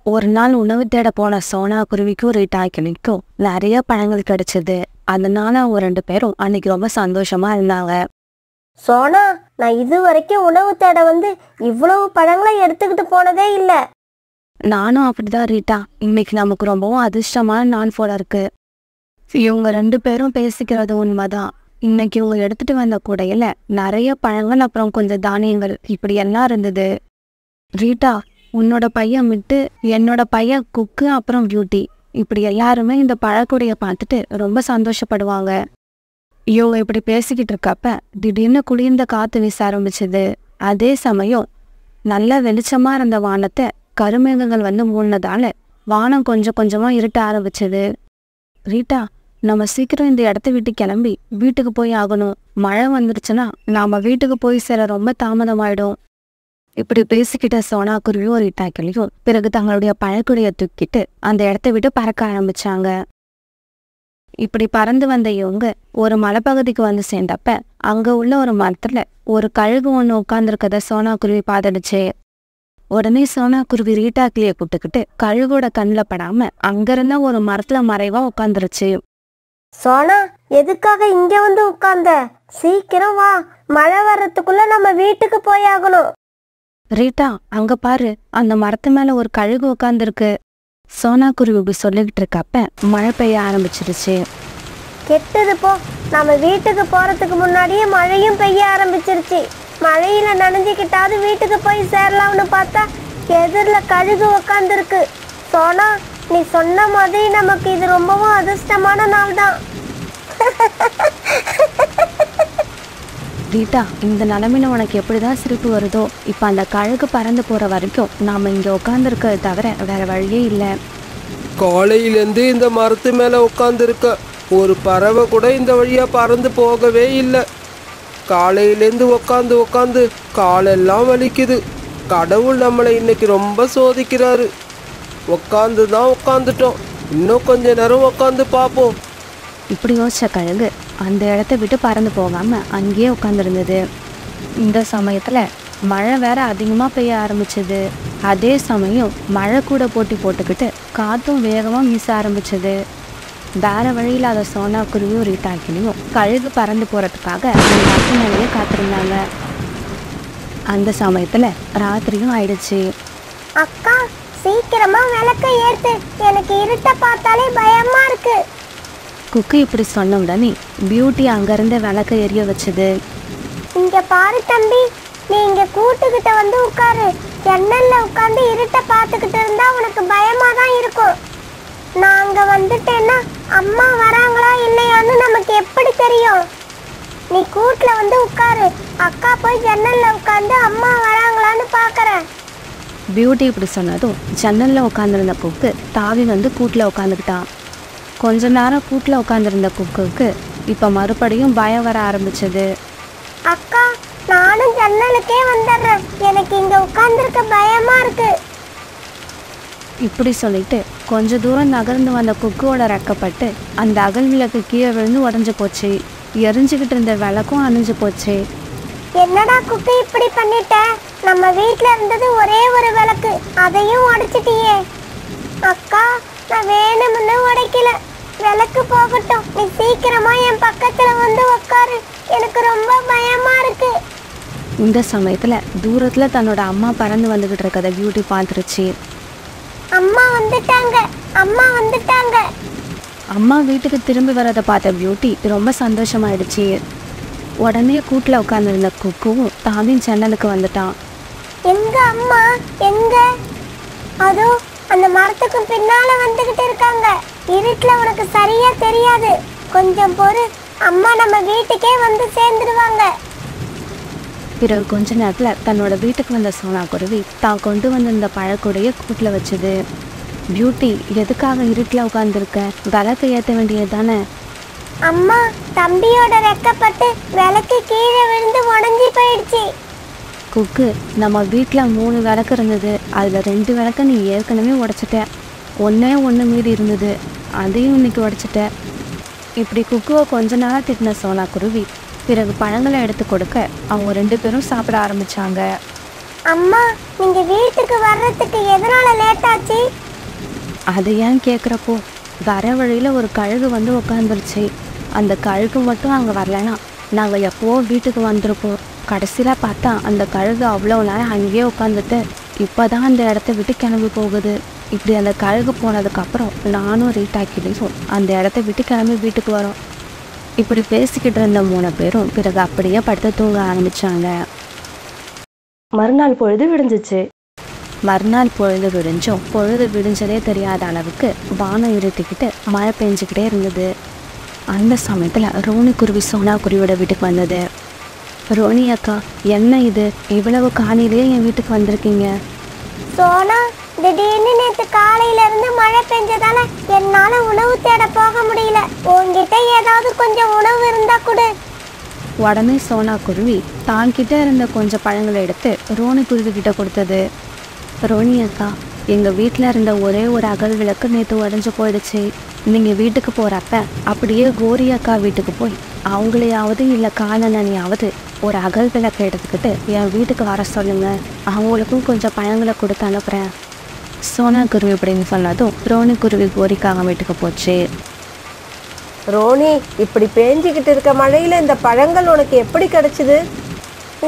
ஒரு நாள் உணவு தேட போன சோனா குருவிக்கும் ரீட்டா கிளிக்கும் நிறைய பழங்கள் கிடைச்சது. அதனால அவங்க 2 பேரும் அன்னைக்கு ரொம்ப சந்தோஷமா இருந்தாங்க. சோனா, நான் இது வரைக்கும் உணவு தேட வந்து இவ்வளவு பழங்களை எடுத்துக்கிட்டு போனதே இல்ல. நானும் அப்படிதான் ரீட்டா. இன்னைக்கு நமக்கு ரொம்பவும் அதிர்ஷ்டமான நாள் போல இருக்கு. இவங்க 2 பேரும் பேசிக்கிறது உண்மைதான். இன்னைக்கு இவங்க எடுத்துட்டு வந்த கூடையில நிறைய பழங்கள் அப்புறம் கொஞ்சம் தானியங்கள் இப்படி எல்லாம் இருந்தது. ரீட்டா, உன்னோட பையன் விட்டு என்னோட பையன் குக்கு அப்புறம் பியூட்டி இப்படி எல்லாருமே இந்த பழக்கூடைய பார்த்துட்டு ரொம்ப சந்தோஷப்படுவாங்க. இவங்க இப்படி பேசிக்கிட்டு இருக்கப்ப திடீர்னு குளிர்ந்த காத்து வீச ஆரம்பிச்சது. அதே சமயம் நல்ல வெளிச்சமா இருந்த வானத்தை கருமேகங்கள் வந்து மூடினதால வானம் கொஞ்சம் கொஞ்சமா இருட்ட ஆரம்பிச்சது. ரீட்டா, நம்ம சீக்கிரம் இந்த இடத்த விட்டு கிளம்பி வீட்டுக்கு போய் ஆகணும். மழை வந்துருச்சுன்னா நாம வீட்டுக்கு போய் சேர ரொம்ப தாமதமாயிடும். இப்படி பேசிக்கிட்ட சோனா குருவியும் ரீட்டா கிளியும் பிறகு தங்களுடைய பழக்குடைய தூக்கிட்டு அந்த இடத்த விட்டு பறக்க ஆரம்பிச்சாங்க. இப்படி பறந்து வந்த இவங்க ஒரு மலைப்பகுதிக்கு வந்து சேர்ந்தப்ப அங்க உள்ள ஒரு மரத்துல ஒரு கழுகு ஒண்ணு உட்கார்ந்துருக்கத சோனா குருவி பாதடிச்சு. உடனே சோனா குருவி ரீட்டா கிளிய கூப்பிட்டுக்கிட்டு கழுகோட கண்ணில் படாம அங்கிருந்த ஒரு மரத்துல மறைவா உட்காந்துருச்சு. சோனா, எதுக்காக இங்க வந்து உட்கார்ந்த? சீக்கிரம் வா, மழை வர்றதுக்குள்ள நம்ம வீட்டுக்கு போய் ஆகணும். ரீட்டா, அங்க பாரு, அந்த மரத்து மேல ஒரு கழுகு உட்காந்துருக்கு. சோனா குருவி இப்படி சொல்லிக்கிட்டு இருக்கப்ப மழை பெய்ய ஆரம்பிச்சிருச்சு. கெட்டது போ, நம்ம வீட்டுக்கு போறதுக்கு முன்னாடியே மழையும் பெய்ய ஆரம்பிச்சிருச்சு. மழையில நனைஞ்சுக்கிட்டாவது வீட்டுக்கு போய் சேரலாம்னு பார்த்தா எதிரில கழுகு உக்காந்துருக்கு. சோனா, நீ சொன்ன மாதிரி நமக்கு இது ரொம்பவும் அதிர்ஷ்டமான நாள் தான். ரீட்டா, இந்த நிலைமையில உனக்கு எப்படிதான் சிரிப்பு வருதோ? இப்ப அந்த கழுகு பறந்து போற வரைக்கும் நாம இங்க உட்காந்துருக்கிறத தவிர வேற வழியே இல்லை. காலையிலேருந்து இந்த மரத்து மேலே உட்காந்துருக்க ஒரு பறவை கூட இந்த வழியாக பறந்து போகவே இல்லை. காலையிலேருந்து உட்காந்து காலெல்லாம் வலிக்குது. கடவுள் நம்மளை இன்னைக்கு ரொம்ப சோதிக்கிறாரு. உட்காந்துட்டோம். இன்னும் கொஞ்ச நேரம் உட்காந்து பார்ப்போம். இப்படி யோசிச்ச கழுகு அந்த இடத்த விட்டு பறந்து போகாம அங்கேயே உட்காந்துருந்தது. இந்த சமயத்துல மழை வேற அதிகமா பெய்ய ஆரம்பிச்சது. அதே சமயம் மழை கூட போட்டி போட்டுக்கிட்டு காத்தும் வேகமா வீச ஆரம்பிச்சது. வேற வழியில அதை சோனா குருவியும் ரீட்டா கிளியும் கழுகு பறந்து போறதுக்காக அந்த மரத்து மேலேயே காத்திருந்தாங்க. அந்த சமயத்துல ராத்திரியும் ஆயிடுச்சு. அக்கா, சீக்கிரமா விளக்க ஏத்து, எனக்கு இருட்ட பார்த்தாலே பயமா இருக்கு. குக்கு இப்படி சொன்ன உடனே பியூட்டி அங்கிருந்த விளக்க எரிய வச்சது. இங்க பாரு தம்பி, நீ இங்க கூட்டுக்கிட்ட வந்து உட்காரு. ஜன்னல்ல உட்கார்ந்து இருட்ட பார்த்துக்கிட்டு இருந்தா உனக்கு பயமா தான் இருக்கும். நான் அங்க வந்துட்டேன்னா அம்மா வராங்களா இல்லையான்னு நமக்கு எப்படி தெரியும்? நீ கூட்டுல வந்து உட்காரு, அக்கா போய் ஜன்னல்ல உட்கார்ந்து அம்மா வராங்களான்னு பாக்குறேன். பியூட்டி இப்படி சொன்னதும் ஜன்னல்ல உட்காந்துருந்த குக்கு தாவி வந்து கூட்டுல உட்காந்துக்கிட்டான். கொஞ்ச நேரம் கூட்டுல உட்காந்துருந்த குக்குக்கு இப்ப மறுபடியும் பயம் வர ஆரம்பிச்சது. அக்கா, நானும் ஜன்னலுக்கே வந்துடுறேன், எனக்கு இங்க உட்கார்ந்துருக்க பயமா இருக்கு. இப்படி சொல்லிட்டு கொஞ்ச தூரம் நகர்ந்து வந்த குக்குவோட ரெக்கப்பட்டு அந்த அகல் விளக்கு கீழே விழுந்து உடஞ்சு போச்சு. எரிஞ்சுக்கிட்டு இருந்த விளக்கும் அணிஞ்சு போச்சு. என்னடா குக்கு இப்படி பண்ணிட்ட? நம்ம வீட்ல இருந்தது ஒரே ஒரு விளக்கு, அதையும் உடைச்சிட்டியே. அக்கா, நான் வேணும்னு உடைக்கல, விளக்கு போகட்டும். நீ சீக்கிரமா என் பக்கத்துல வந்து உட்காரு, எனக்கு ரொம்ப பயமா இருக்கு. இந்த சமயத்துல தூரத்துல தன்னோட அம்மா பறந்து வந்துகிட்டு இருக்கத பியூட்டி பார்த்துருச்சு. அம்மா வந்துட்டாங்க, அம்மா வந்துட்டாங்க. அம்மா வீட்டுக்கு திரும்பி வரதை பார்த்த பியூட்டி ரொம்ப சந்தோஷமாயிடுச்சு. உடனே கூட்டுல உட்காந்துருந்த குக்குவும் தாவின் ஜன்னலுக்கு வந்துட்டான். எங்க அம்மா எங்க? அதோ அந்த மரத்துக்கு பின்னால வந்துகிட்டு இருக்காங்க. இருட்டுல உனக்கு சரியா தெரியாது, கொஞ்சம் பொறு, அம்மா நம்ம வீட்டுக்கே வந்து சேர்ந்துடுவாங்க. பிறகு கொஞ்ச நேரத்துல தன்னோட வீட்டுக்கு வந்த சோனா குருவி தான் கொண்டு வந்திருந்த பழக்கூடைய கூட்டுல வச்சது. பியூட்டி, எதுக்காக இருட்டுல உட்காந்துருக்க? விளக்கு ஏற்ற வேண்டியது தானே? அம்மா, தம்பியோட ரெக்கப்பட்டு விளக்கு கீழே விழுந்து உடஞ்சி போயிடுச்சு. குக்கு, நம்ம வீட்டில் 3 விளக்கு இருந்தது. அதில் 2 விளக்கு நீ ஏற்கனவே உடைச்சிட்ட. ஒன்றே ஒன்று மீறி இருந்தது, அதையும் இன்னைக்கு உடைச்சிட்ட. இப்படி குக்குவை கொஞ்ச நேரம் திட்டின சோனா குருவி பிறகு பழங்களை எடுத்து கொடுக்க அவங்க 2 பேரும் சாப்பிட ஆரம்பிச்சாங்க. அம்மா, நீங்க வீட்டுக்கு வர்றதுக்கு எதனால லேட் ஆச்சு? அது ஏன் கேட்குறப்போ, வர வழியில் ஒரு கழுகு வந்து உட்காந்துருச்சு. அந்த கழுகு மட்டும் அங்கே வரலனா நாங்கள் எப்போவோ வீட்டுக்கு வந்திருப்போம். கடைசியில் பார்த்தா அந்த கழுகு அவ்வளோ நேரம் அங்கேயே உட்காந்துட்டு இப்போ தான் அந்த இடத்த விட்டு கிளம்பி போகுது. இப்படி அந்த கழுகு போனதுக்கப்புறம் நானும் ரீட்டாக்கிலையும் அந்த இடத்த விட்டு கிளம்பி வீட்டுக்கு வரோம். இப்படி பேசிக்கிட்டு இருந்த 3 பேரும் பிறகு அப்படியே படுத்து தூங்க ஆரம்பித்தாங்க. மறுநாள் பொழுது விடிஞ்சிச்சு. மறுநாள் பொழுது விடிஞ்சும் பொழுது விடிஞ்சதே தெரியாத அளவுக்கு வானம் இருட்டிக்கிட்டு மழை பெஞ்சிக்கிட்டே இருந்தது. அந்த சமயத்தில் ரோனி குருவி சோனா குருவியோட வீட்டுக்கு வந்தது. ரோனி அக்கா, என்ன இது, இவ்வளவு காலையிலேயே என் வீட்டுக்கு வந்திருக்கீங்க? சோனா, திடீர்னு நேற்று காலையில இருந்து மழை பெஞ்சதால என்னால உணவு தேட போக முடியல. உன்கிட்ட ஏதாவது கொஞ்சம் உணவு இருந்தா கொடு. உடனே சோனா குருவி தான்கிட்ட இருந்த கொஞ்சம் பழங்களை எடுத்து ரோனி குருவி கிட்ட கொடுத்தது. ரோனி அக்கா, எங்கள் வீட்டில் இருந்த ஒரே ஒரு அகல் விளக்கு நேற்று உடஞ்சி போயிடுச்சு. நீங்கள் வீட்டுக்கு போகிறப்ப அப்படியே கோரி அக்கா வீட்டுக்கு போய் அவங்களையாவது இல்லை காலனனையாவது ஒரு அகல் விளக்கை எடுத்துக்கிட்டு என் வீட்டுக்கு வர சொல்லுங்கள். அவங்களுக்கும் கொஞ்சம் பழங்களை கொடுத்து அனுப்புகிறேன். சோனா குருவி அப்படின்னு சொன்னதும் ரோனி குருவி கோரிக்காக வீட்டுக்கு போச்சு. ரோனி, இப்படி பேஞ்சிக்கிட்டு இருக்க மழையில இந்த பழங்கள் உனக்கு எப்படி கிடைச்சிது?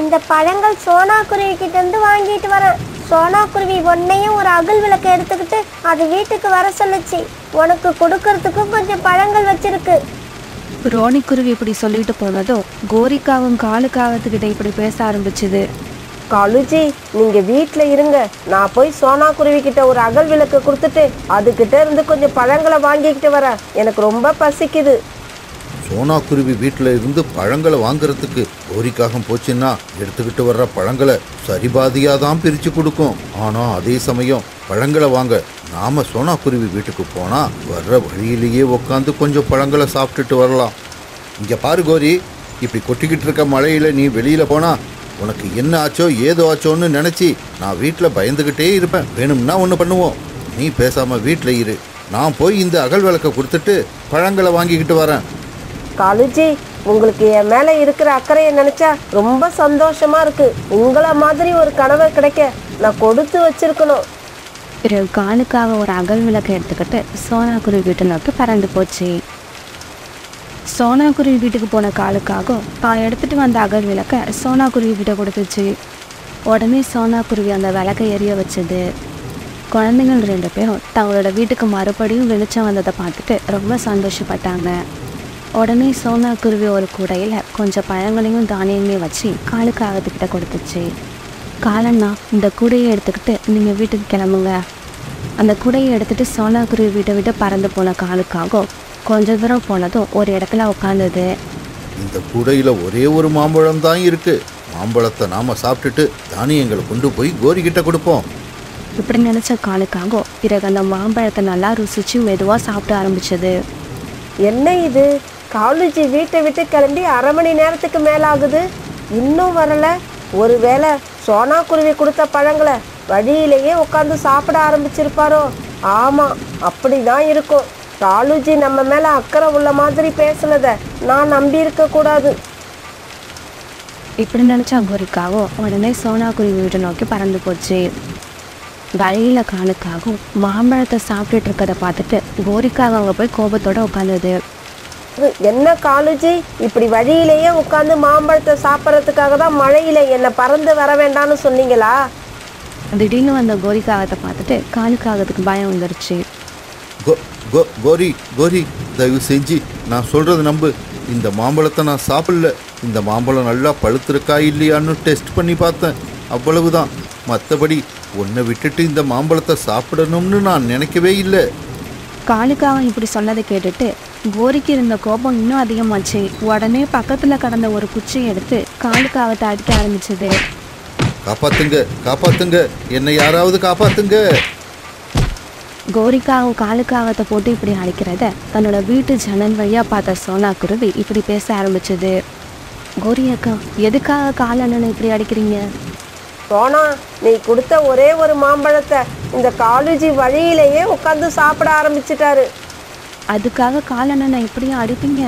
இந்த பழங்கள் சோனா குருவி கிட்ட இருந்து வாங்கிட்டு வரேன். சோனா குருவி உன்னையும் ஒரு அகல் விளக்கை எடுத்துக்கிட்டு அது வீட்டுக்கு வர சொல்லுச்சு. உனக்கு கொடுக்கறதுக்கும் கொஞ்சம் பழங்கள் வச்சிருக்கு. ரோனி குருவி இப்படி சொல்லிட்டு போனதும் கோரிக்காவும் காலுக்காகத்துக்கிட்ட இப்படி பேச ஆரம்பிச்சுது. காலுஜி, நீங்க வீட்டுல இருங்க, நான் போய் சோனா குருவி கிட்ட ஒரு அகல் விளக்கு கொடுத்துட்டு அதுகிட்ட இருந்து கொஞ்சம் பழங்களை வாங்கிக்கிட்டு வரேன். எனக்கு ரொம்ப பசிக்குது. சோனா குருவி வீட்டில் இருந்து பழங்களை வாங்குறதுக்கு கோரிக்காகம் போச்சுன்னா எடுத்துக்கிட்டு வர்ற பழங்களை சரிபாதியாக தான் பிரித்து கொடுக்கும். ஆனால் அதே சமயம் பழங்களை வாங்க நாம சோனா குருவி வீட்டுக்கு போனால் வர்ற வழியிலேயே உட்காந்து கொஞ்சம் பழங்களை சாப்பிட்டுட்டு வரலாம். இங்கே பாரு கோரி, இப்படி கொட்டிக்கிட்டு இருக்க மழையில் நீ வெளியில் போனால் உனக்கு என்ன ஆச்சோ ஏதோ ஆச்சோன்னு நினச்சி நான் வீட்டில் பயந்துக்கிட்டே இருப்பேன். வேணும்னா ஒன்று பண்ணுவோம், நீ பேசாமல் வீட்டில் இரு, நான் போய் இந்த அகல் விளக்கை கொடுத்துட்டு பழங்களை வாங்கிக்கிட்டு வரேன். காலுஜி, உங்களுக்கு என் மேல இருக்கிற அக்கறையை நினைச்சா ரொம்ப சந்தோஷமா இருக்கு. உங்களை மாதிரி ஒரு கணவர் கிடைக்க நான் கொடுத்து வச்சிருக்கணும். பிறகு காலுக்காக ஒரு அகல் விளக்கை எடுத்துக்கிட்டு சோனா குருவி வீட்டை நோக்கி பறந்து போச்சு. சோனா குருவி வீட்டுக்கு போன காலுக்காக தான் எடுத்துட்டு வந்த அகல் விளக்கை சோனா குருவி கிட்ட கொடுத்துச்சு. உடனே சோனா குருவி அந்த விளக்கை எரிய வச்சது. குழந்தைகள் 2 பேரும் தங்களோட வீட்டுக்கு மறுபடியும் வெளிச்சம் வந்ததை பார்த்துட்டு ரொம்ப சந்தோஷப்பட்டாங்க. உடனே சோனா குருவி ஒரு கூடையில் கொஞ்சம் பழங்களையும் தானியங்களையும் வச்சு காலுக்காகத்துக்கிட்ட கொடுத்துச்சு. காலண்ணா, இந்த கூடையை எடுத்துக்கிட்டு நீங்கள் வீட்டுக்கு கிளம்புங்க. அந்த கூடையை எடுத்துகிட்டு சோனா குருவி வீட்டை விட்டு பறந்து போன காலுக்காக கொஞ்ச தூரம் போனதும் ஒரு இடத்துல உட்காந்துது. இந்த கூடையில் ஒரே ஒரு மாம்பழம் தான் இருக்கு. மாம்பழத்தை நாம சாப்பிட்டுட்டு தானியங்களை கொண்டு போய் கோரிக்கிட்ட கொடுப்போம். இப்படி நினச்ச காலுக்காக பிறகு அந்த மாம்பழத்தை நல்லா ருசிச்சு மெதுவாக சாப்பிட ஆரம்பிச்சது. என்ன இது, காலுஜி வீட்டை விட்டு கிளம்பி 1/2 மணி நேரத்துக்கு மேல ஆகுது, இன்னும் வரல. ஒருவேளை சோனா குருவி கொடுத்த பழங்களை வழியிலேயே உட்காந்து சாப்பிட ஆரம்பிச்சிருப்பாரோ? ஆமா, அப்படிதான் இருக்கும். காலுஜி நம்ம மேல அக்கறை உள்ள மாதிரி பேசுனத நான் நம்பி இருக்க கூடாது. இப்படி நினச்சா கோரிக்காகோ உடனே சோனா குருவி வீட்டை நோக்கி பறந்து போச்சு. வழியில் காலுக்காகவும் மாம்பழத்தை சாப்பிட்டுட்டு இருக்கதை பார்த்துட்டு கோரிக்காக அங்கே போய் கோபத்தோட உட்காந்துது. என்ன காலுஜி, இப்படி வழியிலேயே உட்காந்து மாம்பழத்தை சாப்பிட்றதுக்காக தான் மழையில என்னை பறந்து வர வேண்டாம்னு சொன்னீங்களா? திடீர்னு வந்த கோரிக்காகத்தை பார்த்துட்டு காலுக்காகத்துக்கு பயம் வந்துருச்சு. கோரி கோரி, தயவு செஞ்சு நான் சொல்றது நம்பு. இந்த மாம்பழத்தை நான் சாப்பிடல. இந்த மாம்பழம் நல்லா பழுத்திருக்கா இல்லையான்னு டெஸ்ட் பண்ணி பார்த்தேன், அவ்வளவுதான். மற்றபடி உன்னை விட்டுட்டு இந்த மாம்பழத்தை சாப்பிடணும்னு நான் நினைக்கவே இல்லை. காலுக்காக இப்படி சொன்னதை கேட்டுட்டு கோரிக்கு இருந்த கோபம் இன்னும் அதிகமாச்சு. உடனே பக்கத்தில் கடந்த ஒரு குச்சியை எடுத்து காலுக்காகத்தை அடிக்க ஆரம்பிச்சது. காப்பாத்துங்க, காப்பாத்துங்க, என்னை யாராவது காப்பாத்துங்க. கோரிக்காக காலுக்காகத்தை போட்டு இப்படி அடிக்கிறத தன்னோட வீட்டு ஜன்னல் வழியா பார்த்த சோனா குருவி இப்படி பேச ஆரம்பிச்சது. கோரி அக்கா, எதுக்காக காலண்ணனை இப்படி அடிக்கிறீங்க? சோனா, நீ கொடுத்த ஒரே ஒரு மாம்பழத்தை இந்த காலுஜி வழியிலேயே உட்காந்து சாப்பிட ஆரம்பிச்சிட்டாரு. அதுக்காக காலண்ணனை இப்படியும் அடிப்பீங்க?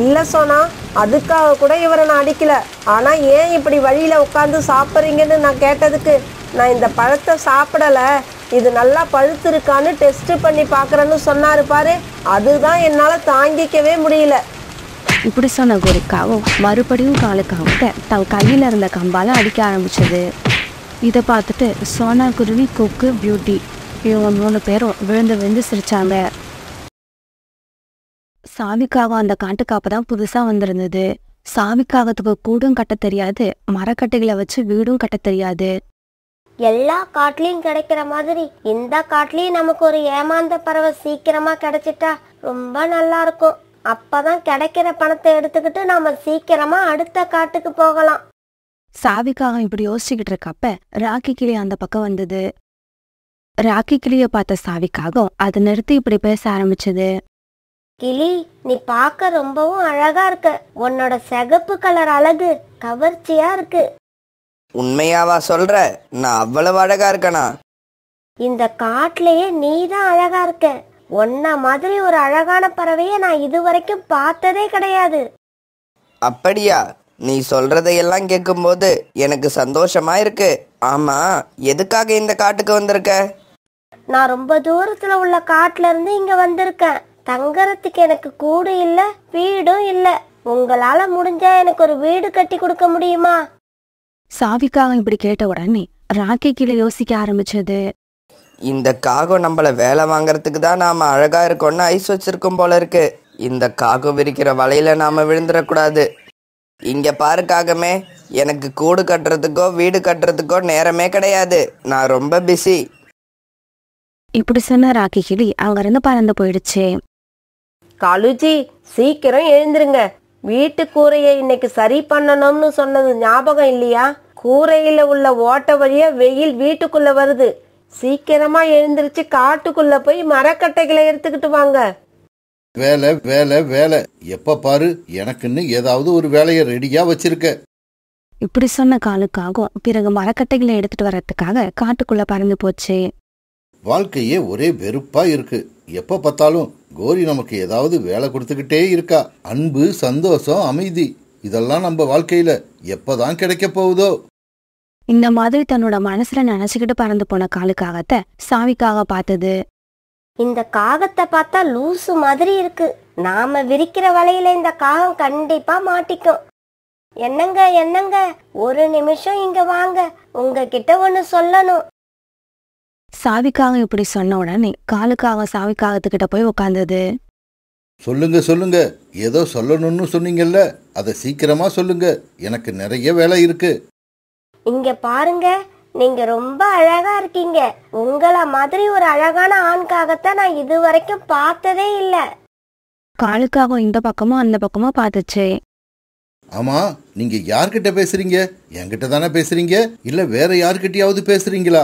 இல்லை சோனா, அதுக்காக கூட இவரை நான் அடிக்கல. ஆனா ஏன் இப்படி வழியில உட்காந்து சாப்பிட்றீங்கன்னு நான் கேட்டதுக்கு, நான் இந்த பழத்தை சாப்பிடல, இது நல்லா பழுத்து இருக்கான்னு டெஸ்ட் பண்ணி பார்க்குறேன்னு சொன்னாரு பாரு. அதுதான் என்னால தாங்கிக்கவே முடியல. இப்படி சொன்ன கோரிக்காவும் மறுபடியும் காலுக்காக தன் கையில இருந்த கம்பால அடிக்க ஆரம்பிச்சது. இதை பார்த்துட்டு சோனா குருவி, கொக்கு, பியூட்டி இவங்க 3 பேரும் விழுந்து விழுந்து சிரிச்சாங்க. சாவிக்காகம் அந்த காட்டுக்காப்ப தான் புதுசா வந்திருந்தது. சாவிக்காகத்துக்கு கூடும் கட்ட தெரியாது, மரக்கட்டைகளை வச்சு வீடும் கட்ட தெரியாது. எல்லா காட்டுலயும் கிடைக்கிற மாதிரி இந்த காட்டுலயும் நமக்கு ஒரு ஏமாந்த பறவை சீக்கிரமா கிடைச்சிட்டா ரொம்ப நல்லா இருக்கும். அப்பதான் கிடைக்கிற பணத்தை எடுத்துக்கிட்டு நாம சீக்கிரமா அடுத்த காட்டுக்கு போகலாம். சாவிக்காகம் இப்படி யோசிச்சுக்கிட்டு இருக்கப்ப ராக்கி கிளி அந்த பக்கம் வந்தது. ராக்கி கிளிய பார்த்த சாவிக்காகம் அதை நிறுத்தி இப்படி பேச ஆரம்பிச்சது. கிளி, நீ பார்க்க ரொம்பவும் அழகா இருக்க. உன்னோட சிகப்பு கலர் அழகு கவர்ச்சியா இருக்கு. உண்மையாவா சொல்ற? நான் அவ்வளவு அழகா இருக்கனா? இந்த காட்டுலயே நீ தான் அழகா இருக்க. உன்ன மாதிரி ஒரு அழகான பறவைய நான் இதுவரைக்கும் பார்த்ததே கிடையாது. அப்படியா? நீ சொல்றதையெல்லாம் கேட்கும்போது எனக்கு சந்தோஷமா இருக்கு. ஆமா, எதுக்காக இந்த காட்டுக்கு வந்திருக்க? நான் ரொம்ப தூரத்துல உள்ள காட்டுல இருந்து இங்க வந்திருக்கேன். தங்கறதுக்கு எனக்கு கூடு இல்ல, வீடும் இல்ல. உங்களால முடிஞ்சா எனக்கு ஒரு வீடு கட்டி கொடுக்க முடியுமா? சாவிக்காகம் இப்படி கேட்ட உடனே ராக்கி கிளி யோசிக்க ஆரம்பிச்சது. இந்த காகம் நம்மள வேலை வாங்கறதுக்கு தான் நாம அழகா இருக்கோம்னு ஐஸ் வச்சிருக்கோம் போல இருக்கு. இந்த காகம் விரிக்கிற வலையில நாம விழுந்துடக்கூடாது. இங்க பாரு காகமே, எனக்கு கூடு கட்டுறதுக்கோ வீடு கட்டுறதுக்கோ நேரமே கிடையாது. நான் ரொம்ப பிஸி. இப்படி சொன்ன ராக்கி கிளி அங்கிருந்து பறந்து போயிடுச்சு. காலுஜி, சீக்கிரம் எழுந்திருங்க. வீட்டு கூரையை இன்னைக்கு சரி பண்ணணும்னு சொன்னது ஞாபகம் இல்லையா? கூரையில உள்ள ஓட்ட வழியா வெயில் வீட்டுக்குள்ள வருது. சீக்கிரமா எழுந்திருச்சு காட்டுக்குள்ள போய் மரக்கட்டைகளை எடுத்துக்கிட்டு வாங்க. வேலை வேலை வேலை, எப்ப பாரு எனக்குன்னு ஏதாவது ஒரு வேலையை ரெடியா வச்சிருக்க. இப்படி சொன்ன காலுக்காகும் பிறகு மரக்கட்டைகளை எடுத்துட்டு வர்றதுக்காக காட்டுக்குள்ள பறந்து போச்சு. வாழ்க்கையே ஒரே வெறுப்பா இருக்கு. எப்ப பார்த்தாலும் கோரி நமக்கு ஏதாவது வேலை கொடுத்துக்கிட்டே இருக்கா. அன்பு, சந்தோஷம், அமைதி இதெல்லாம் நம்ம வாழ்க்கையில எப்பதான் கிடைக்க போகுதோ. இந்த மாதிரி தன்னோட மனசுல நினைச்சுக்கிட்டு பறந்து போன காலுக்காகத்தை சாவிக்காக பார்த்தது. இந்த காகத்தை பார்த்தா லூசு மாதிரி இருக்கு. நாம விரிக்கிற வலையில இந்த காகம் கண்டிப்பா மாட்டிக்கும். என்னங்க என்னங்க, ஒரு நிமிஷம் இங்க வாங்க, உங்ககிட்ட ஒண்ணு சொல்லணும். சாவிக்காகம் இப்படி சொன்ன உடனே காலுக்காக சாவிக்காகத்துக்கிட்ட போய் உட்கார்ந்தது. சொல்லுங்க சொல்லுங்க, ஏதோ சொல்லணும்னு சொன்னீங்கல்ல, அதை சீக்கிரமா சொல்லுங்க, எனக்கு நிறைய வேலை இருக்கு. இங்க பாருங்க, நீங்க ரொம்ப அழகா இருக்கீங்க. உங்கள மாதிரி ஒரு அழகான ஆண்காகத்தை நான் இதுவரைக்கும் பார்த்ததே இல்ல. காலுக்காகம் இந்த பக்கமும் அந்த பக்கமும் பார்த்துச்சு. ஆமா, நீங்க யார்கிட்ட பேசுறீங்க? என்கிட்ட தானே பேசுறீங்க, இல்ல வேற யார்கிட்டயாவது பேசுறீங்களா?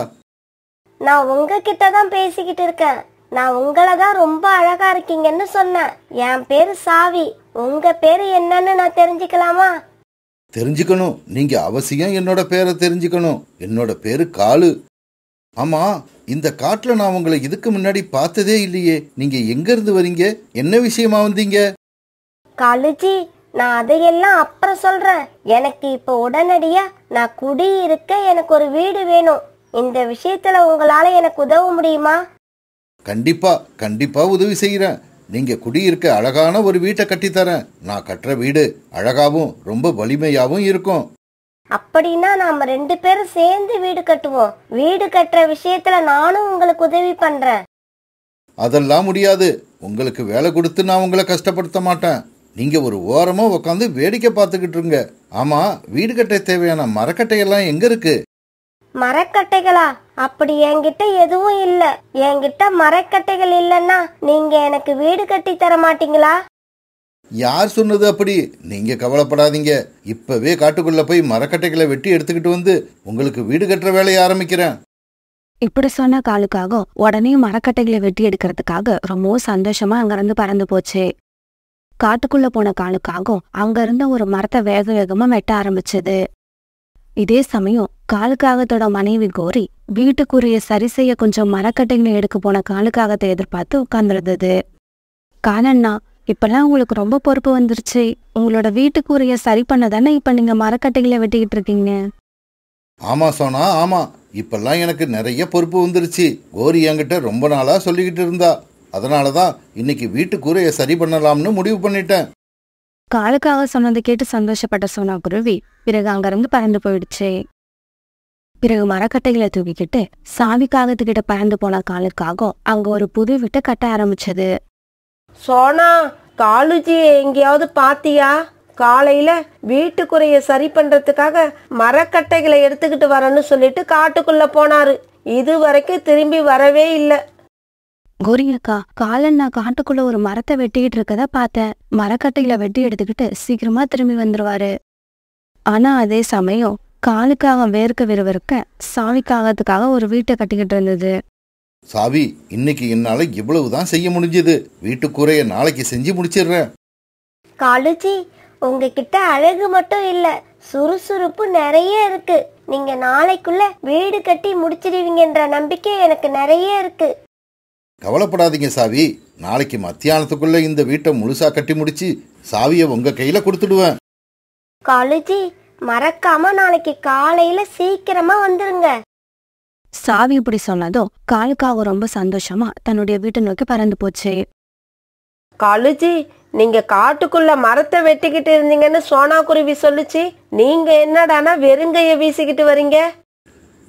நான் உங்ககிட்ட தான் பேசிக்கிட்டு இருக்கேன். நான் உங்களை தான் ரொம்ப அழகா இருக்கீங்கன்னு சொன்னேன். என் பேரு சாவி. உங்க பேரு என்னன்னு நான் தெரிஞ்சுக்கலாமா? தெரிஞ்சுக்கணும். நீங்க அவசியம் என்னோட பேரை தெரிஞ்சுக்கணும். என்னோட பேரு காலு. ஆமா, இந்த காட்டுல நான் உங்களை இதுக்கு முன்னாடி பார்த்ததே இல்லையே. நீங்க எங்க இருந்து வரீங்க? என்ன விஷயமா வந்தீங்க? காலுஜி, நான் அதையெல்லாம் அப்புறம் சொல்றேன். எனக்கு இப்ப உடனடியா நான் குடியிருக்க எனக்கு ஒரு வீடு வேணும். இந்த விஷயத்துல உங்களால எனக்கு உதவ முடியுமா? கண்டிப்பா கண்டிப்பா உதவி செய்யறேன். நீங்க குடியிருக்க அழகான ஒரு வீட்டை கட்டித்தரேன். நான் கட்டுற வீடு அழகாவும் ரொம்ப வலிமையாவும் இருக்கும். அப்படின்னா நாம 2 பேரும் சேர்ந்து வீடு கட்டுவோம். வீடு கட்டுற விஷயத்துல நானும் உங்களுக்கு உதவி பண்றேன். அதெல்லாம் முடியாது. உங்களுக்கு வேலை கொடுத்து நான் உங்களை கஷ்டப்படுத்த மாட்டேன். நீங்க ஒரு ஓரமா உட்காந்து வேடிக்கை பார்த்துக்கிட்டு இருங்க. ஆமா, வீடு கட்ட தேவையான மரக்கட்டையெல்லாம் எங்க இருக்கு? மரக்கட்டைகளா? அப்படி என்கிட்ட எதுவும் இல்ல. என்கிட்ட மரக்கட்டைகள் இல்லன்னா நீங்க எனக்கு வீடு கட்டி தர மாட்டீங்களா? யார் சொன்னது அப்படி? நீங்க கவலைப்படாதீங்க. இப்பவே காட்டுக்குள்ள போய் மரக்கட்டைகளை வெட்டி எடுத்துக்கிட்டு வந்து உங்களுக்கு வீடு கட்டுற வேலையை ஆரம்பிக்கிறேன். இப்படி சொன்ன காலுக்காகம் உடனே மரக்கட்டைகளை வெட்டி எடுக்கிறதுக்காக ரொம்பவும் சந்தோஷமா அங்கிருந்து பறந்து போச்சு. காட்டுக்குள்ள போன காலுக்காகம் அங்க இருந்த ஒரு மரத்தை வேக வேகமா வெட்ட ஆரம்பிச்சது. இதே சமயம் காலுக்காகத்தோட மனைவி கோரி வீட்டுக்குரிய சரி செய்ய கொஞ்சம் மரக்கட்டைகளை எடுக்க போன காலுக்காகத்தை எதிர்பார்த்து உட்கார்ந்துருந்தது. காலண்ணா, இப்பெல்லாம் உங்களுக்கு ரொம்ப பொறுப்பு வந்துருச்சு. உங்களோட வீட்டுக்குரிய சரி பண்ண தானே இப்ப நீங்க மரக்கட்டைகளை வெட்டிக்கிட்டு இருக்கீங்க. ஆமா சோனா, ஆமா. இப்பெல்லாம் எனக்கு நிறைய பொறுப்பு வந்துருச்சு. கோரி என்கிட்ட ரொம்ப நாளா சொல்லிக்கிட்டு இருந்தா. அதனாலதான் இன்னைக்கு வீட்டு கூரையை சரி பண்ணலாம்னு முடிவு பண்ணிட்டேன். காலுக்காக சொன்னதை கேட்டு சந்தோஷப்பட்ட சோனா குருவி பிறகு அங்கிருந்து பறந்து போயிடுச்சு. பிறகு மரக்கட்டைகளை தூக்கிக்கிட்டு சாவி காகத்துக்கிட்ட பறந்து போன காலுக்காக அங்க ஒரு புது வீட்டை கட்ட ஆரம்பிச்சது. சோனா, காலுஜியை எங்கேயாவது பாத்தியா? காலையில வீட்டுக்குறைய சரி பண்றதுக்காக மரக்கட்டைகளை எடுத்துக்கிட்டு வரேன்னு சொல்லிட்டு காட்டுக்குள்ள போனாரு. இது வரைக்கும் திரும்பி வரவே இல்லை. கோரி அக்கா, காலன் நான் காட்டுக்குள்ள ஒரு மரத்தை வெட்டிக்கிட்டு இருக்கத பார்த்தேன். மரக்கட்டைகளை வெட்டி எடுத்துக்கிட்டு சீக்கிரமா திரும்பி வந்துருவாரு. ஆனா அதே சமயம் காலுக்காக வேர்க்க விறுவிறுக்க சாவிக்காகத்துக்காக ஒரு வீட்டை கட்டிக்கிட்டு இருந்தது. சாவி, இன்னைக்கு என்னால இவ்வளவுதான் செய்ய முடிஞ்சது. வீட்டு கூரையை நாளைக்கு செஞ்சு முடிச்சிடுறேன். காலுஜி, உங்ககிட்ட அழகு மட்டும் இல்ல, சுறுசுறுப்பு நிறைய இருக்கு. நீங்க நாளைக்குள்ள வீடு கட்டி முடிச்சிடுவீங்கன்ற நம்பிக்கை எனக்கு நிறைய இருக்கு. கவலைப்படாதீங்க சாவி. நாளைக்கு மத்தியானத்துக்குள்ள இந்த வீட்டை முழுசா கட்டி முடிச்சு சாவியை உங்க கையில கொடுத்துடுவேன். காலுஜி, மறக்காம நாளைக்கு காலையில சீக்கிரமா வந்துருங்க. சாவி இப்படி சொன்னதும் காலுக்காக ரொம்ப சந்தோஷமா தன்னுடைய வீட்டை நோக்கி பறந்து போச்சு. காலுஜி, நீங்க காட்டுக்குள்ள மரத்தை வெட்டிக்கிட்டு இருந்தீங்கன்னு சோனா குருவி சொல்லுச்சு. நீங்க என்னடானா வெறுங்கைய வீசிக்கிட்டு வரீங்க?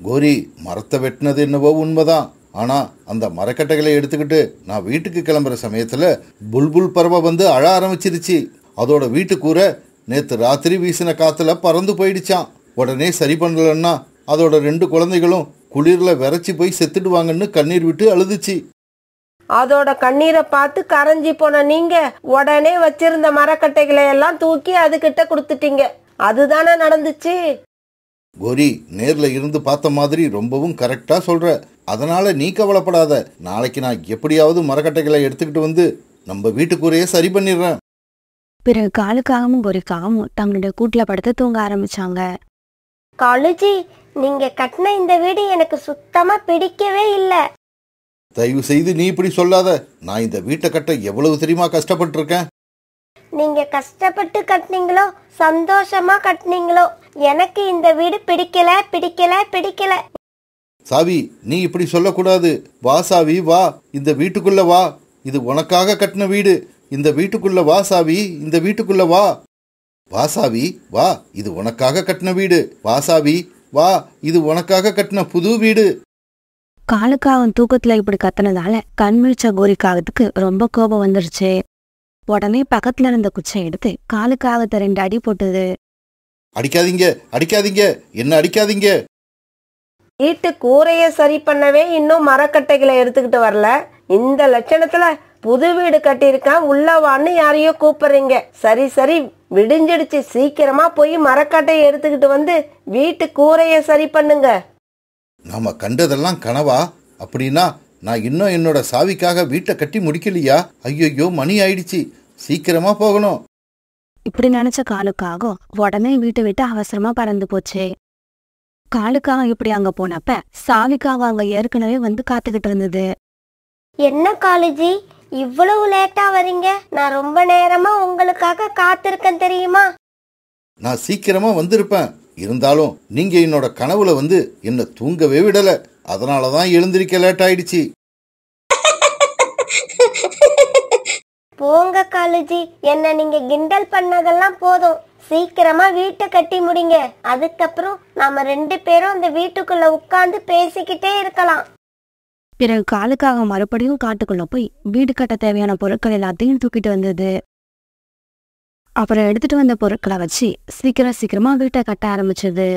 கோரி, மரத்தை வெட்டினது என்னவோ உண்மைதான். ஆனா அந்த மரக்கட்டைகளை எடுத்துக்கிட்டு நான் வீட்டுக்கு கிளம்புற சமயத்துல புல்புல் பறவை வந்து அழ ஆரம்பிச்சிருச்சு. அதோட வீட்டு கூரை நேத்து ராத்திரி வீசின காத்துல பறந்து போயிடுச்சான். உடனே சரி பண்ணலன்னா அதோட 2 குழந்தைகளும் குளிர்ல விரைச்சி போய் செத்துடுவாங்கன்னு கண்ணீர் விட்டு அழுதுச்சு. அதோட கண்ணீரை பார்த்து கரைஞ்சி போன நீங்க உடனே வச்சிருந்த மரக்கட்டைகளை எல்லாம் தூக்கி அதுகிட்ட கொடுத்துட்டீங்க. அதுதானே நடந்துச்சு? கோரி, நேர்ல இருந்து பார்த்த மாதிரி ரொம்பவும் கரெக்டா சொல்ற. அதனால நீ கவலைப்படாத. நாளைக்கு நான் எப்படியாவது மரக்கட்டைகளை எடுத்துக்கிட்டு வந்து நம்ம வீட்டுக்குறையே சரி பண்ணிடுறேன். பிறகு காலுக்காகவும் கோரிக்காகவும் தங்களுடைய கூட்டுல படுத்து தூங்க ஆரம்பிச்சாங்க. காலுஜி, நீங்க கட்டின இந்த வீடு எனக்கு சுத்தமா பிடிக்கவே இல்லை. தயவு செய்து நீ இப்படி சொல்லாத. நான் இந்த வீட்டை கட்ட எவ்வளவு தெரியுமா கஷ்டப்பட்டிருக்கேன். நீங்க கஷ்டப்பட்டு கட்டினீங்களோ சந்தோஷமா கட்டினீங்களோ, எனக்கு இந்த வீடு பிடிக்கல பிடிக்கல பிடிக்கல. சாவி, நீ இப்படி சொல்லக்கூடாது. வா சாவி, வா. இந்த வீட்டுக்குள்ள வா. இது உனக்காக கட்டின வீடு. இந்த வீட்டுக்குள்ள வா சாவி. இந்த வீட்டுக்குள்ள வா. வா சாவி, வா. இது உனக்காக கட்டின வீடு. வா சாவி, வா. இது உனக்காக கட்டின புது வீடு. காலுக்காகன் தூக்கத்துல இப்படி கத்துனதால கண்மிழிச்ச கோரிக்காகத்துக்கு ரொம்ப கோபம் வந்துருச்சு. உடனே பக்கத்துல இருந்த குச்சை எடுத்து காலுக்காகத்தை 2 அடி போட்டுது. அடிக்காதீங்க, அடிக்காதீங்க, என்ன அடிக்காதீங்க. வீட்டு கூரைய சரி பண்ணவே இன்னும் மரக்கட்டைகளை எடுத்துக்கிட்டு வரல. இந்த லட்சணத்துல புது வீடு கட்டியிருக்கேன், உள்ளவான்னு யாரையோ கூப்பிடுறீங்க. சரி சரி, விடிஞ்சிடுச்சு. சீக்கிரமா போய் மரக்கட்டையை எடுத்துக்கிட்டு வந்து வீட்டு கூரைய சரி பண்ணுங்க. நாம கண்டதெல்லாம் கனவா? அப்படின்னா நான் இன்னும் என்னோட சாவிக்காக வீட்டை கட்டி முடிக்கலையா? ஐயோ, மணி ஆயிடுச்சு. சீக்கிரமா போகணும். இப்படி நினைச்ச காலுக்காக உடனே வீட்டை விட்டு அவசரமா பறந்து போச்சு. காலுக்காக இப்படி அங்க போனப்ப சாவிக்காக அங்க ஏற்கனவே வந்து காத்துக்கிட்டு இருந்தது. என்ன காலுஜி, இவ்வளவு லேட்டா வரீங்க? நான் ரொம்ப நேரமா உங்களுக்காக காத்திருக்கேன் தெரியுமா? நான் சீக்கிரமா வந்திருப்பேன். இருந்தாலும் நீங்க என்னோட கனவுல வந்து என்ன தூங்கவே விடல. அதனாலதான் எழுந்திருக்க லேட் ஆயிடுச்சு. போங்க காலுஜி, என்ன நீங்க கிண்டல் பண்ணதெல்லாம் போதும். சீக்கிரமா வீட்டை கட்டி முடிங்க. அதுக்கப்புறம் நாம 2 பேரும் அந்த வீட்டுக்குள்ள உட்கார்ந்து பேசிக்கிட்டே இருக்கலாம். பிறகு காலுக்காக மறுபடியும் காட்டுக்குள்ள போய் வீடு கட்ட தேவையான பொருட்கள் எல்லாத்தையும் தூக்கிட்டு வந்தது. அப்புறம் எடுத்துட்டு வந்த பொருட்களை வச்சு சீக்கிரமா வீட்டை கட்ட ஆரம்பிச்சது.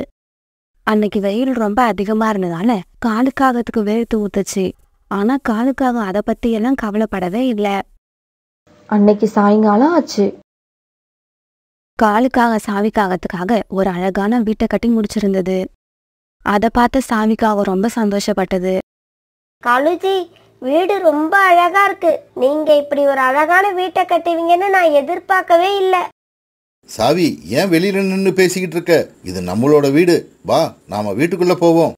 அன்னைக்கு வெயில் ரொம்ப அதிகமா இருந்ததால காலுக்காகத்துக்கு வேர்த்து ஊத்துச்சு. ஆனா காலுக்காக அதை பத்தி எல்லாம் கவலைப்படவே இல்லை. அன்னைக்கு சாயங்காலம் ஆச்சு. காலுக்காக சாவிக்காகத்துக்காக ஒரு அழகான வீட்டை கட்டி முடிச்சிருந்தது. அதை பார்த்து சாவிக்காக ரொம்ப சந்தோஷப்பட்டது. காலுஜி, வீடு ரொம்ப அழகா இருக்கு. நீங்க இப்படி ஒரு அழகான வீட்டை கட்டுவீங்கன்னு நான் எதிர்பார்க்கவே இல்லை. சாவி, ஏன் வெளியில நின்னு பேசிக்கிட்டு இருக்க? இது நம்மளோட வீடு. வா, நாம வீட்டுக்குள்ள போவோம்.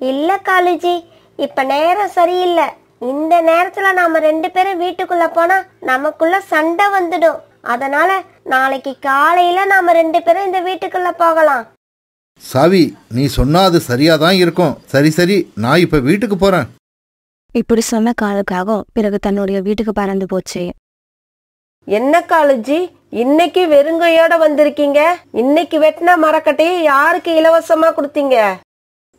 இல்ல காலுஜி, இப்ப நேரம் சரியில்லை. இந்த நேரத்துல நாம 2 பேரும் வீட்டுக்குள்ள போனா நமக்குள்ள சண்டை வந்துடும். அதனால நாளைக்கு காலையில நாம 2 பேரும் இந்த வீட்டுக்குள்ள போகலாம். சாவி, நீ சொன்னா அது சரியாதான் இருக்கும். சரி, நான் இப்ப வீட்டுக்கு போறேன். இப்படி சொன்ன காலுக்காகவும் பிறகு தன்னுடைய வீட்டுக்கு பறந்து போச்சு. என்ன காலுஜி, இன்னைக்கு வெறுங்கையோட வந்திருக்கீங்க? இன்னைக்கு வெட்டின மரக்கட்டையை யாருக்கு இலவசமா கொடுத்தீங்க?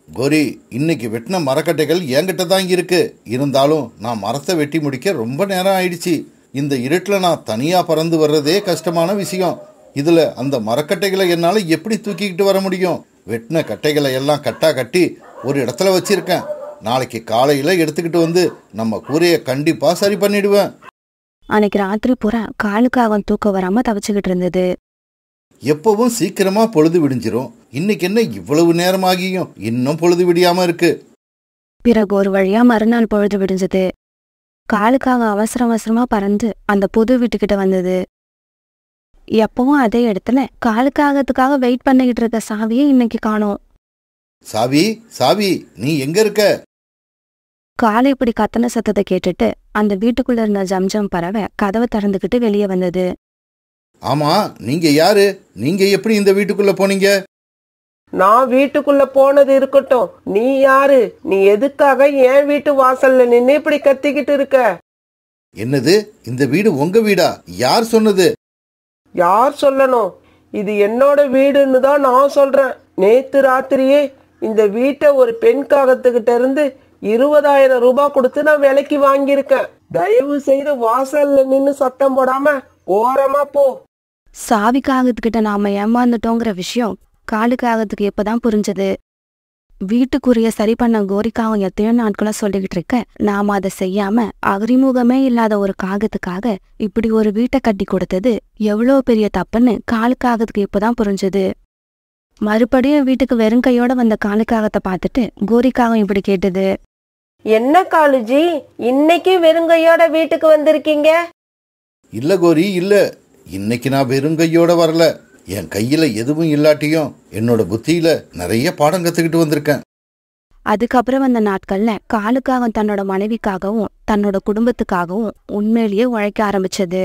கோரி, இன்னைக்கு வெட்டின மரக்கட்டைகள் என்கிட்ட தான் இருக்கு. இருந்தாலும் நான் மரத்தை வெட்டி முடிக்க ரொம்ப நேரம் ஆயிடுச்சு. இந்த இருட்டில் நான் தனியா பறந்து வர்றதே கஷ்டமான விஷயம். இதுல அந்த மரக்கட்டைகளை என்னால எப்படி தூக்கிக்கிட்டு வர முடியும்? வெட்டின கட்டைகளை எல்லாம் கட்டா கட்டி ஒரு இடத்துல வச்சிருக்கேன். நாளைக்கு காலையில எடுத்துக்கிட்டு வந்து நம்ம கூரையை கண்டிப்பா சரி பண்ணிடுவேன். அன்னைக்கு ராத்திரி பூரா காலுக்காகவும் தூக்கம் வராம தவிச்சுக்கிட்டு இருந்தது. எப்பவும் சீக்கிரமா பொழுது விடிஞ்சிரும். இன்னைக்கு என்ன இவ்வளவு நேரமாகியும் இன்னும் பொழுது விடியாம இருக்கு. பிறகு ஒரு வழியா மறுநாள் பொழுது விடிஞ்சது. காலுக்காக அவசரமா பறந்து அந்த புது வீட்டுக்கிட்ட வந்தது. எப்பவும் அதே இடத்துல காலுக்காகத்துக்காக வெயிட் பண்ணிக்கிட்டு இருக்க சாவியை இன்னைக்கு காணோம். சாவி, நீ எங்க இருக்க? காலு இப்படி கத்தன சத்தத்தை கேட்டுட்டு அந்த வீட்டுக்குள்ள இருந்த ஜம்ஜம் பறவை கதவை திறந்துகிட்டு வெளியே வந்தது. ஆமா, நீங்க யாரு? நீங்க எப்படி இந்த வீட்டுக்குள்ள போனீங்க? நான் வீட்டுக்குள்ள போனது இருக்கட்டும், நீ யாரு? நீ எதுக்காக என் வீட்டு வாசல்ல நின்னு இப்படி கத்திக்கிட்டு இருக்க? என்னது, இந்த வீடு உங்க வீடா? யார் சொன்னது? யார் சொல்லணும்? இது என்னோட வீடுன்னு தான் நான் சொல்றேன். நேத்து ராத்திரியே இந்த வீட்டை ஒரு பெண் காகத்துக்கிட்ட இருந்து 20,000 ரூபாய் கொடுத்து நான் விலைக்கு வாங்கியிருக்கேன். தயவு செய்து வாசல்ல நின்னு சத்தம் போடாம ஓரமா போ. சாவிக்காகத்துக்கிட்ட நாம ஏமாந்துட்டோங்கிற விஷயம் காலுக்காகத்துக்கு எப்பதான் புரிஞ்சது. வீட்டுக்குரிய சரி பண்ண கோரிக்காவும் எத்தனையோ நாட்களா சொல்லிக்கிட்டு இருக்க, நாம அதை செய்யாம அறிமுகமே இல்லாத ஒரு காகத்துக்காக இப்படி ஒரு வீட்டை கட்டி கொடுத்தது எவ்வளோ பெரிய தப்புன்னு காலுக்காகத்துக்கு இப்பதான் புரிஞ்சது. மறுபடியும் வீட்டுக்கு வெறும் கையோட வந்த காலுக்காகத்தை பார்த்துட்டு கோரிக்காகம் இப்படி கேட்டது. என்ன காலுஜி, இன்னைக்கு வெறுங்கையோட வீட்டுக்கு வந்திருக்கீங்க? இல்ல கோரி, இல்ல. இன்னைக்கு நான் வெறுங்கையோட வரல. என் கையில எதுவும் இல்லாட்டியும் என்னோட புத்தியில நிறைய பாடம் கத்துக்கிட்டு வந்திருக்கேன். அதுக்கப்புறம் வந்த நாட்கள்ல காலுக்காகம் தன்னோட மனைவிக்காகவும் தன்னோட குடும்பத்துக்காகவும் உண்மையிலேயே உழைக்க ஆரம்பிச்சது.